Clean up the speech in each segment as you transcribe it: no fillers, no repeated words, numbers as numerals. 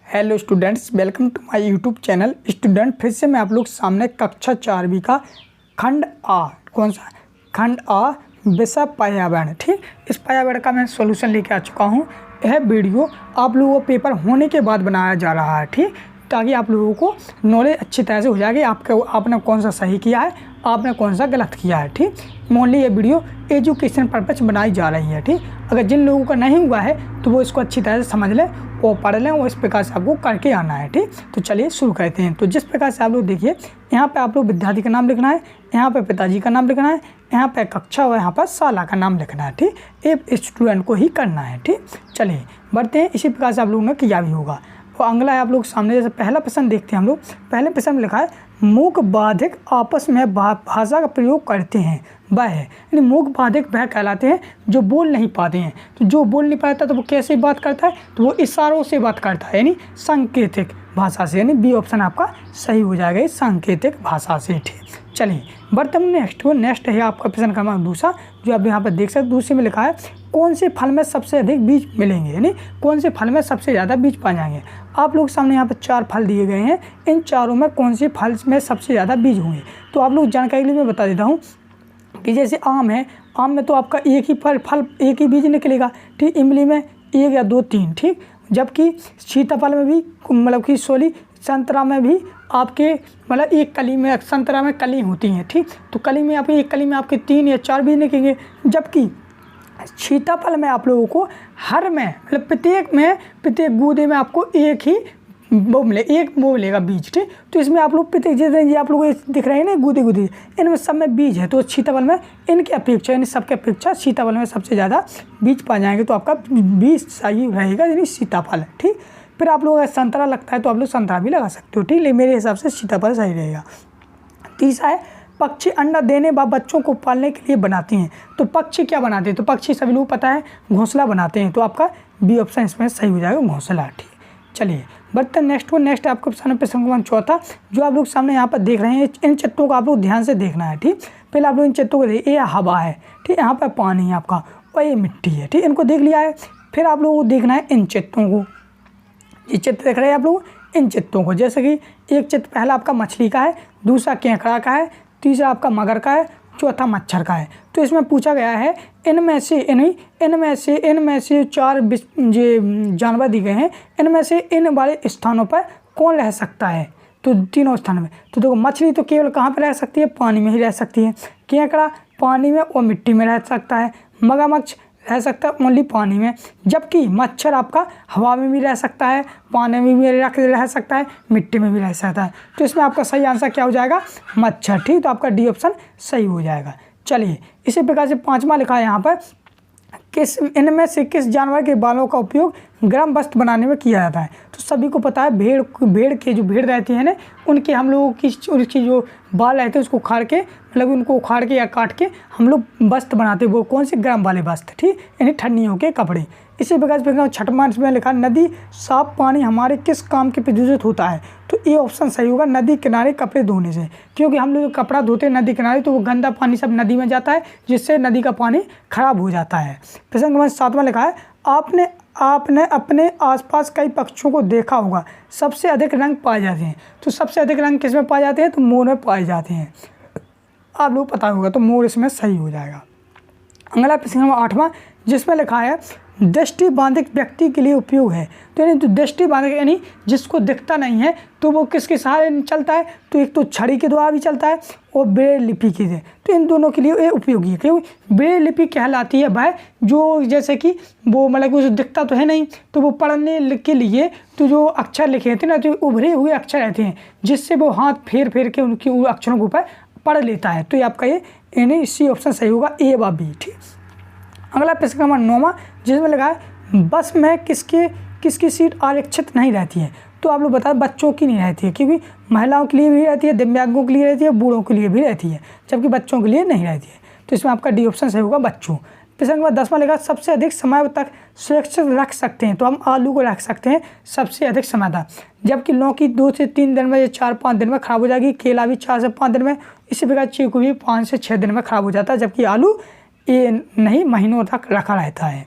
Hello students, welcome to my YouTube channel. Student फिर से मैं आप लोग सामने कक्षा 4वीं का खंड आ, कौन सा खंड आ विषय पर्यावरण, ठीक, इस पर्यावरण का मैं सॉल्यूशन लेके आ चुका हूँ। यह वीडियो आप लोगों को पेपर होने के बाद बनाया जा रहा है, ठीक, ताकि आप लोगों को नॉलेज अच्छी तरह से हो जाएगी आपने कौन सा सही किया है, आपने कौन सा गलत किया है, ठीक। मोनली ये वीडियो एजुकेशन पर्पज बनाई जा रही है, ठीक। अगर जिन लोगों का नहीं हुआ है तो वो इसको अच्छी तरह से समझ लें, वो पढ़ लें, वो इस प्रकार से आपको करके आना है, ठीक। तो चलिए शुरू करते हैं। तो जिस प्रकार से आप लोग देखिए, यहाँ पे आप लोग विद्यार्थी का नाम लिखना है, यहाँ पे पिताजी का नाम लिखना है, यहाँ पे कक्षा और यहाँ पर शाला का नाम लिखना है, ठीक। ये स्टूडेंट को ही करना है, ठीक। चलिए बढ़ते हैं। इसी प्रकार से आप लोगों ने किया भी होगा। तो अगला है आप लोग सामने, जैसे पहला प्रश्न देखते हैं हम लोग। पहले प्रश्न में लिखा है मूक बाधिक आपस में भाषा का प्रयोग करते हैं वह है, यानी मूक बाधिक वह कहलाते हैं जो बोल नहीं पाते हैं। तो जो बोल नहीं पाता तो वो कैसे बात करता है, तो वो इशारों से बात करता है, यानी सांकेतिक भाषा से, यानी बी ऑप्शन आपका सही हो जाएगा, सांकेतिक भाषा से, ठीक। चलिए बढ़ते हैं नेक्स्ट है आपका प्रश्न क्रमांक दूसरा, जो आप यहाँ पर देख सकते हैं। दूसरे में लिखा है कौन से फल में सबसे अधिक बीज मिलेंगे, यानी कौन से फल में सबसे ज़्यादा बीज पाए जाएंगे। आप लोग सामने यहाँ पर 4 फल दिए गए हैं, इन चारों में कौन से फल में सबसे ज़्यादा बीज होंगे। तो आप लोग जानकारी के लिए मैं बता देता हूँ कि जैसे आम है, आम में तो आपका एक ही फल एक ही बीज निकलेगा, ठीक। इमली में 1 या 2 3, ठीक। जबकि सीताफल में भी मतलब कि संतरा में भी आपके मतलब एक कली में, संतरा में कली होती हैं, ठीक। तो कली में आपकी एक कली में आपके 3 या 4 बीज निकलेंगे, जबकि सीताफल में आप लोगों को हर में मतलब प्रत्येक गूदे में आपको एक ही वो मिलेगा बीज, ठीक। तो इसमें आप लोग प्रत्येक जैसे ये आप लोग दिख रहे हैं ना गूदे, इनमें सब में बीज है। तो सीताफल में इनके अपेक्षा, यानी सबके अपेक्षा सीताफल में सबसे ज़्यादा बीज पाए जाएंगे, तो आपका बीज सही रहेगा, यानी सीताफल, ठीक। फिर आप लोग अगर संतरा लगता है तो आप लोग संतरा भी लगा सकते हो, ठीक। लेकिन मेरे हिसाब से सीताफल सही रहेगा। तीसरा है पक्षी अंडा देने व बच्चों को पालने के लिए बनाती हैं। तो पक्षी क्या बनाते हैं, तो पक्षी सभी लोग पता है घोंसला बनाते हैं, तो आपका बी ऑप्शन इसमें सही हो जाएगा, घोंसला, ठीक। चलिए बढ़ते हैं नेक्स्ट आपको सामने प्रश्न क्रमांक चौथा, जो आप लोग सामने यहाँ पर देख रहे हैं। इन चित्रों को आप लोग ध्यान से देखना है, ठीक। पहले आप लोग इन चित्रों को देखिए, ये हवा है, ठीक, यहाँ पर पानी है आपका, और ये मिट्टी है, ठीक। इनको देख लिया है। फिर आप लोगों को देखना है इन चित्रों को, ये चित्र देख रहे हैं आप लोग, इन चित्रों को, जैसे कि एक चित्र पहला आपका मछली का है, दूसरा केकड़ा का है, तीसरा आपका मगर का है, चौथा मच्छर का है। तो इसमें पूछा गया है इनमें से 4 जानवर दिए गए हैं, इनमें से इन वाले स्थानों पर कौन रह सकता है। तो तीनों स्थान में, तो देखो मछली तो केवल कहाँ पर रह सकती है, पानी में ही रह सकती है। केकड़ा पानी में और मिट्टी में रह सकता है। मगरमच्छ रह सकता है ओनली पानी में, जबकि मच्छर आपका हवा में भी रह सकता है, पानी में भी रह सकता है, मिट्टी में भी रह सकता है। तो इसमें आपका सही आंसर क्या हो जाएगा, मच्छर, ठीक। तो आपका डी ऑप्शन सही हो जाएगा। चलिए इसी प्रकार से 5वां लिखा है यहाँ पर, इनमें से किस जानवर के बालों का उपयोग गर्म वस्त्र बनाने में किया जाता है। तो सभी को पता है भेड़ के जो भेड़ रहती है ना, उनके हम लोगों की उसकी जो बाल रहते हैं उसको उखाड़ के, मतलब उनको उखाड़ के या काट के हम लोग वस्त्र बनाते हैं, वो कौन से गर्म वाले वस्त्र, ठीक, यानी ठंडियों के कपड़े। इसी प्रकार से 6वां इसमें लिखा नदी साफ पानी हमारे किस काम के प्रयोजित होता है। तो ये ऑप्शन सही होगा, नदी किनारे कपड़े धोने से, क्योंकि हम लोग कपड़ा धोते हैं नदी किनारे तो वो गंदा पानी सब नदी में जाता है, जिससे नदी का पानी खराब हो जाता है। प्रश्न क्रमांक 7वां लिखा है आपने अपने आसपास कई पक्षियों को देखा होगा, सबसे अधिक रंग पाए जाते हैं। तो सबसे अधिक रंग किस में पाए जाते हैं, तो मोर में पाए जाते हैं, आप लोग पता होगा, तो मोर इसमें सही हो जाएगा। अगला प्रश्न नंबर 8वां, जिसमें लिखा है दृष्टि बाधिक व्यक्ति के लिए उपयोग है। तो यानी तो दृष्टि बाधिक यानी जिसको दिखता नहीं है, तो वो किसके सहारे चलता है, तो एक तो छड़ी के द्वारा भी चलता है और ब्रेल लिपि के से, तो इन दोनों के लिए ये उपयोगी है। क्योंकि ब्रेल लिपि कहलाती है वह जो जैसे कि वो मतलब कि दिखता तो है नहीं, तो वो पढ़ने के लिए तो जो अक्षर लिखे रहते हैं ना, तो उभरे हुए अक्षर रहते हैं, जिससे वो हाथ फेर के उनकी अक्षरों के ऊपर पढ़ लेता है। तो ये आपका ये यानी सी ऑप्शन सही होगा, ए व बी, ठीक। अगला प्रश्न नंबर 9वां, जिसमें लगा है बस में किसकी सीट आरक्षित नहीं रहती है। तो आप लोग बता, बच्चों की नहीं रहती है, क्योंकि महिलाओं के लिए भी रहती है, दिव्यांगों के लिए रहती है, बूढ़ों के लिए भी रहती है, जबकि बच्चों के लिए नहीं रहती है। तो इसमें आपका डी ऑप्शन सही होगा, बच्चों। प्रश्न नंबर 10वां लगा सबसे अधिक समय तक सुरक्षित रख सकते हैं। तो हम आलू को रख सकते हैं सबसे अधिक समय तक, जबकि लौकी 2 से 3 दिन में या 4-5 दिन में खराब हो जाएगी, केला भी 4 से 5 दिन में, इसी प्रकार चीकू भी 5 से 6 दिन में खराब हो जाता है, जबकि आलू ये नहीं महीनों तक रखा रहता है।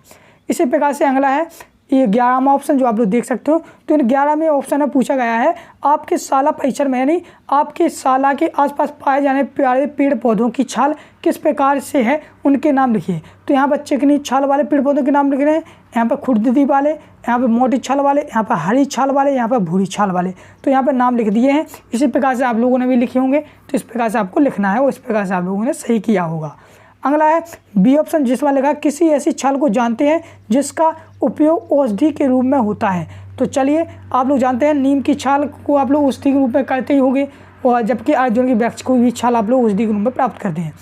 इसी प्रकार से अगला है ये 11वां ऑप्शन जो आप लोग देख सकते हो। तो इन 11वें ऑप्शन में पूछा गया है आपके शाला परिसर में यानी आपके शाला के आसपास पाए जाने प्यारे पेड़ पौधों की छाल किस प्रकार से है, उनके नाम लिखिए। तो यहाँ पर चिकनी छाल वाले पेड़ पौधों के नाम लिख रहे हैं, यहाँ पर खुरदरी वाले, यहाँ पर मोटी छाल वाले, यहाँ पर हरी छाल वाले, यहाँ पर भूरी छाल वाले। तो यहाँ पर नाम लिख दिए हैं। इसी प्रकार से आप लोगों ने भी लिखे होंगे, तो इस प्रकार से आपको लिखना है और इस प्रकार से आप लोगों ने सही किया होगा। अगला है बी ऑप्शन जिसमें लिखा किसी ऐसी छाल को जानते हैं जिसका उपयोग औषधि के रूप में होता है। तो चलिए आप लोग जानते हैं नीम की छाल को आप लोग औषधि के रूप में करते ही होंगे, और जबकि अर्जुन की वृक्ष को भी छाल आप लोग औषधि के रूप में प्राप्त करते हैं।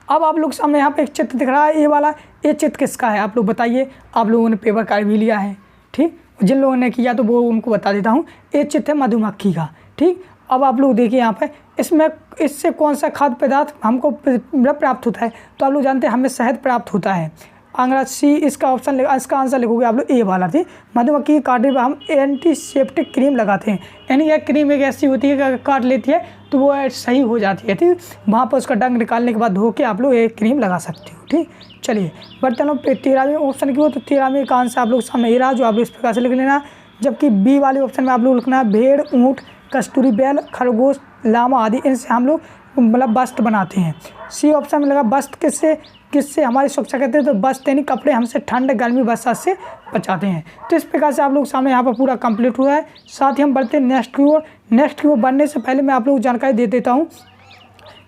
अब आप लोग सामने यहाँ पे एक चित्र दिख रहा है, ये वाला, ये चित्र किसका है आप लोग बताइए। आप लोगों ने पेपर कार्ड भी लिया है, ठीक, जिन लोगों ने किया तो वो उनको बता देता हूँ। ये चित्र है मधुमक्खी का, ठीक। अब आप लोग देखिए यहाँ पे इसमें इससे कौन सा खाद्य पदार्थ हमको प्राप्त होता है। तो आप लोग जानते हैं हमें शहद प्राप्त होता है। अगला सी इसका ऑप्शन, इसका आंसर लिखोगे आप लोग ए वाला, थी मधुमक्खी के काटने पर हम एंटीसेप्टिक क्रीम लगाते हैं। यानी यह क्रीम एक ऐसी होती है कि अगर काट लेती है तो वो सही हो जाती है, ठीक। वहाँ पर उसका डंक निकालने के बाद धो के आप लोग एक क्रीम लगा सकते हो, ठीक। चलिए बर्तनों पर 13वें ऑप्शन की हो, तो 13वें का आंसर आप लोग सामने ये रहा, जो आप लोग इस प्रकार से लिख लेना। जबकि बी वाले ऑप्शन में आप लोग लिखना है भेड़, ऊँट, कस्तूरी बैल, खरगोश, लामा आदि, इनसे हम लोग मतलब वस्त्र बनाते हैं। सी ऑप्शन में लगा वस्त्र किससे हमारी सुरक्षा करते हैं। तो वस्त्र यानी कपड़े हमसे ठंड, गर्मी, बरसात से बचाते हैं। तो इस प्रकार से आप लोग सामने यहाँ पर पूरा कंप्लीट हुआ है। साथ ही हम बढ़ते हैं नेक्स्ट की ओर। नेक्स्ट की ओर बढ़ने से पहले मैं आप लोग जानकारी दे देता हूँ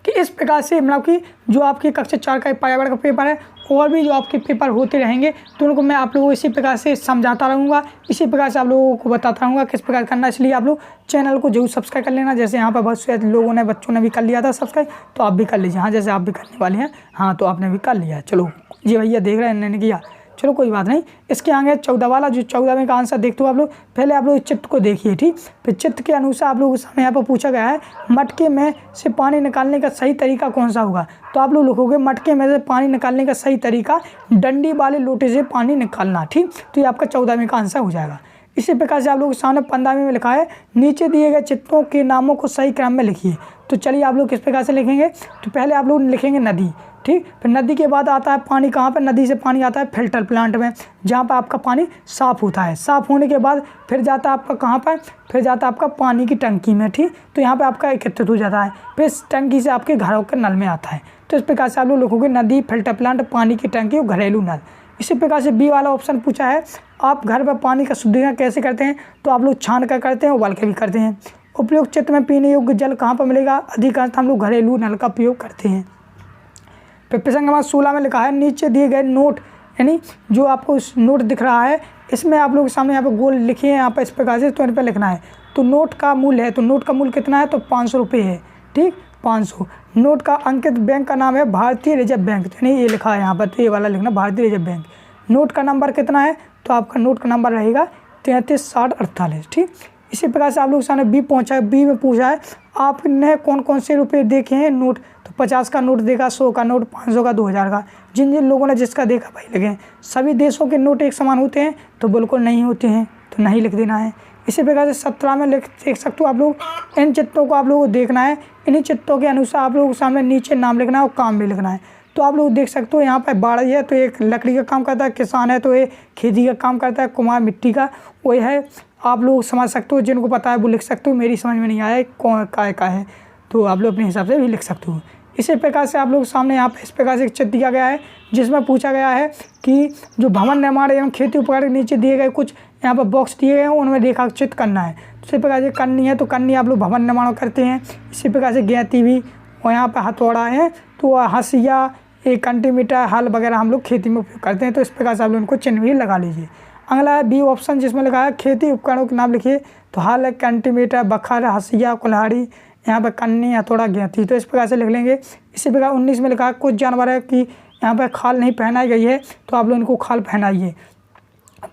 कि इस प्रकार से मतलब कि जो आपकी कक्षा 4 का पर्यावरण का पेपर है, और भी जो आपके पेपर होते रहेंगे तो उनको मैं आप लोगों को इसी प्रकार से समझाता रहूँगा, इसी प्रकार से आप लोगों को बताता रहूँगा किस प्रकार करना। इसलिए आप लोग चैनल को जरूर सब्सक्राइब कर लेना। जैसे यहाँ पर बहुत से लोगों ने, बच्चों ने भी कर लिया था सब्सक्राइब, तो आप भी कर लीजिए। हाँ, जैसे आप भी करने वाले हैं, हाँ तो आपने भी कर लिया है। चलो जी भैया देख रहे हैं, इन्होंने किया, चलो कोई बात नहीं। इसके आगे 14 वाला, जो 14वें का आंसर देखते हो आप लोग, पहले आप लोग चित्र को देखिए, ठीक। फिर चित्र के अनुसार आप लोगों के सामने यहाँ पर पूछा गया है मटके में से पानी निकालने का सही तरीका कौन सा होगा। तो आप लोग लिखोगे मटके में से पानी निकालने का सही तरीका डंडी वाले लोटे से पानी निकालना, ठीक। तो ये आपका 14वें का आंसर हो जाएगा। इसी प्रकार से आप लोग के सामने 15वें में लिखा है नीचे दिए गए चित्रों के नामों को सही क्रम में लिखिए। तो चलिए आप लोग किस प्रकार से लिखेंगे। तो पहले आप लोग लिखेंगे नदी, ठीक। फिर नदी के बाद आता है पानी, कहाँ पर नदी से पानी आता है फिल्टर प्लांट में, जहाँ पर आपका पानी साफ़ होता है। साफ़ होने के बाद फिर जाता है आपका कहाँ पर, फिर जाता है आपका पानी की टंकी में, ठीक। तो यहाँ पर आपका एकत्रित हो जाता है, फिर इस टंकी से आपके घरों के नल में आता है। तो इस प्रकार से आप लोग लिखोगे नदी, फिल्टर प्लांट, पानी की टंकी और घरेलू नल। इसी प्रकार से बी वाला ऑप्शन पूछा है आप घर पर पानी का शुद्धिकरण कैसे करते हैं। तो आप लोग छान कर करते हैं, उबाल के भी करते हैं। उपयुक्त चित्र में पीने योग्य जल कहाँ पर मिलेगा, अधिकांश हम लोग घरेलू नल का उपयोग करते हैं। फिर प्रसंग नंबर 16 में लिखा है नीचे दिए गए नोट, यानी जो आपको नोट दिख रहा है इसमें आप लोग के सामने यहाँ पर गोल लिखे हैं यहाँ पर इस प्रकार से, तो इन पर लिखना है। तो नोट का मूल्य है, तो नोट का मूल्य कितना है, तो 500 रुपये है, ठीक, 500। नोट का अंकित बैंक का नाम है भारतीय रिजर्व बैंक, यानी ये लिखा है यहाँ पर, तो ये वाला लिखना भारतीय रिजर्व बैंक। नोट का नंबर कितना है, तो आपका नोट का नंबर रहेगा 336048, ठीक। इसी प्रकार से आप लोग सामने बी में पूछा है आपने कौन कौन से रुपये देखे हैं नोट। तो 50 का नोट देखा, 100 का नोट, 500 का, 2000 का। जिन जिन लोगों ने जिसका देखा भाई लगे। सभी देशों के नोट एक समान होते हैं, तो बिल्कुल नहीं होते हैं, तो नहीं लिख देना है। इसी प्रकार से 17 में देख सकते हो आप लोग। इन चित्रों को आप लोगों को देखना है, इन्हीं चित्रों के अनुसार आप लोगों के सामने नीचे नाम लिखना है और काम भी लिखना है। तो आप लोग देख सकते हो यहाँ पर बाड़ी है तो एक लकड़ी का काम करता है, किसान है तो ये खेती का काम करता है, कुम्हार मिट्टी का वही है। आप लोग समझ सकते हो, जिनको पता है वो लिख सकते हो। मेरी समझ में नहीं आया कौन काय का है, तो आप लोग अपने हिसाब से भी लिख सकते हो। इसी प्रकार से आप लोग सामने यहाँ पर इस प्रकार से एक चित्र दिया गया है जिसमें पूछा गया है कि जो भवन निर्माण एवं खेती उपकरण के नीचे दिए गए कुछ यहाँ पर बॉक्स दिए गए हैं, उनमें रेखाचित करना है। तो इसी प्रकार से करनी है, तो करनी आप लोग भवन निर्माण करते हैं। इसी प्रकार से गैती भी, और यहाँ पर हथौड़ा है, तो हंसिया, एक कंटीमीटर, हल वगैरह हम लोग खेती में उपयोग करते हैं। तो इस प्रकार से आप लोग उनको चिन्ह भी लगा लीजिए। अगला है बी ऑप्शन जिसमें लिखा है खेती उपकरणों के नाम लिखिए। तो हल, कंटीमीटर, बखर, हंसिया, कुल्हाड़ी, यहाँ पर कन्नी, हथौड़ा, गैती। तो इस प्रकार से लिख लेंगे। इसी प्रकार 19 में लिखा है कुछ जानवर है कि यहाँ पर खाल नहीं पहनाई गई है, तो आप लोग इनको खाल पहनाइए।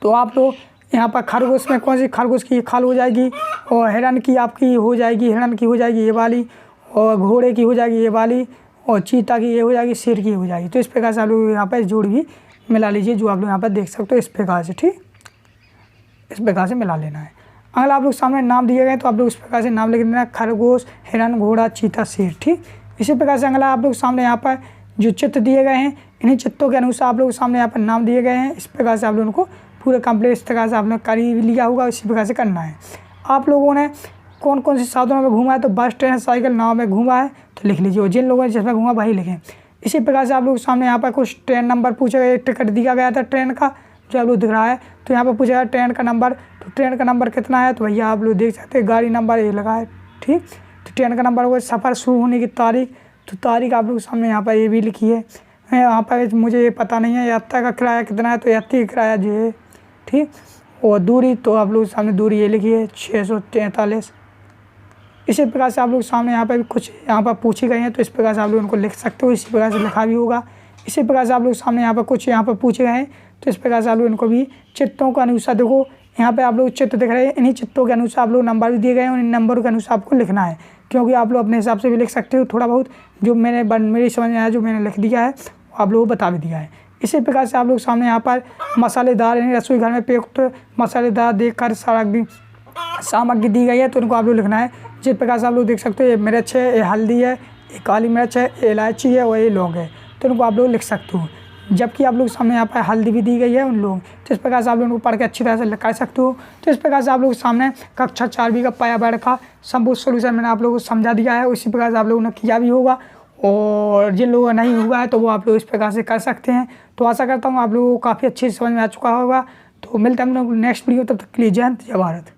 तो आप लोग यहाँ पर खरगोश में कौन सी खरगोश की खाल हो जाएगी, और हिरण की आपकी हो जाएगी, हिरण की हो जाएगी ये वाली, और घोड़े की हो जाएगी ये वाली, और चीता की ये हो जाएगी, शेर की हो जाएगी। तो इस प्रकार से आप लोग यहाँ पर जोड़ भी मिला लीजिए, जो आप लोग यहाँ पर देख सकते हो इस प्रकार से, ठीक, इस प्रकार से मिला लेना है। अगर आप लोग सामने नाम दिए गए तो आप लोग इस प्रकार से नाम लिख देना, खरगोश, हिरण, घोड़ा, चीता, शेर, ठीक। इसी प्रकार से अगला आप लोग सामने यहाँ पर जो चित्र दिए गए हैं, इन्हीं चित्रों के अनुसार आप लोग सामने यहाँ पर नाम दिए गए हैं। इस प्रकार से आप लोगों को पूरा कंप्लीट इस तरह से आपने कर ही लिया होगा, इसी प्रकार से करना है। आप लोगों ने कौन कौन से साधनों में घूमा है, तो बस, ट्रेन, साइकिल, नाव में घूमा है तो लिख लीजिए, और जिन लोगों ने जिसमें घूमा वही लिखें। इसी प्रकार से आप लोग सामने यहाँ पर कुछ ट्रेन नंबर पूछा गया, टिकट दिया गया था ट्रेन का जो आप लोग दिख रहा है, तो यहाँ पर पूछा गया ट्रेन का नंबर, तो ट्रेन का नंबर कितना है, तो भैया आप लोग देख सकते हैं गाड़ी नंबर ये लगा है, ठीक। तो ट्रेन का नंबर होगा, सफ़र शुरू होने की तारीख, तो तारीख आप लोग सामने यहाँ पर ये भी लिखी है। यहाँ पर मुझे ये पता नहीं है यात्रा का किराया कितना है, तो यात्री का किराया जो है, ठीक। और दूरी, तो आप लोग सामने दूरी ये लिखी है 643। इसी प्रकार से आप लोग सामने यहाँ पर भी कुछ यहाँ पर पूछे गए हैं, तो इस प्रकार से आप लोग उनको लिख सकते हो, इसी प्रकार से लिखा भी होगा। इसी प्रकार से आप लोग सामने यहाँ पर कुछ यहाँ पर पूछे गए हैं, तो इस प्रकार से आप लोग इनको भी चित्रों के अनुसार, देखो यहाँ पे आप लोग चित्र दिख रहे हैं, इन्हीं चित्रों के अनुसार आप लोग नंबर भी दिए गए हैं, और इन नंबरों के अनुसार आपको लिखना है, क्योंकि आप लोग अपने हिसाब से भी लिख सकते हो थोड़ा बहुत, जो मेरी समझ में आया, जो मैंने लिख दिया है वो आप लोगों को बता भी दिया है। इसी प्रकार से आप लोग सामने यहाँ पर मसालेदार यानी रसोई घर में प्रयुक्त मसालेदार देखकर सामग्री दी गई है, तो इनको आप लोग लिखना है। जिस प्रकार से आप लोग देख सकते हो, ये मिर्च है, ये हल्दी है, ये काली मिर्च है, ये इलायची है और ये लौंग है, तो इनको आप लोग लिख सकते हो। जबकि आप लोग सामने यहाँ पर हल्दी भी दी गई है उन लोग, तो इस प्रकार से आप लोगों को पढ़ के अच्छी तरह से कर सकते हो। तो इस प्रकार से आप लोग सामने कक्षा 4वीं का पर्यावरण का संपूर्ण सोल्यूशन मैंने आप लोगों को समझा दिया है, उसी प्रकार से आप लोगों ने किया भी होगा, और जिन लोगों का नहीं हुआ है तो वो आप लोग इस प्रकार से कर सकते हैं। तो आशा करता हूँ आप लोगों को काफ़ी अच्छी समझ में आ चुका होगा। तो मिलते हैं हम लोग नेक्स्ट वीडियो, तब तक के लिए जय हिंद, जय भारत।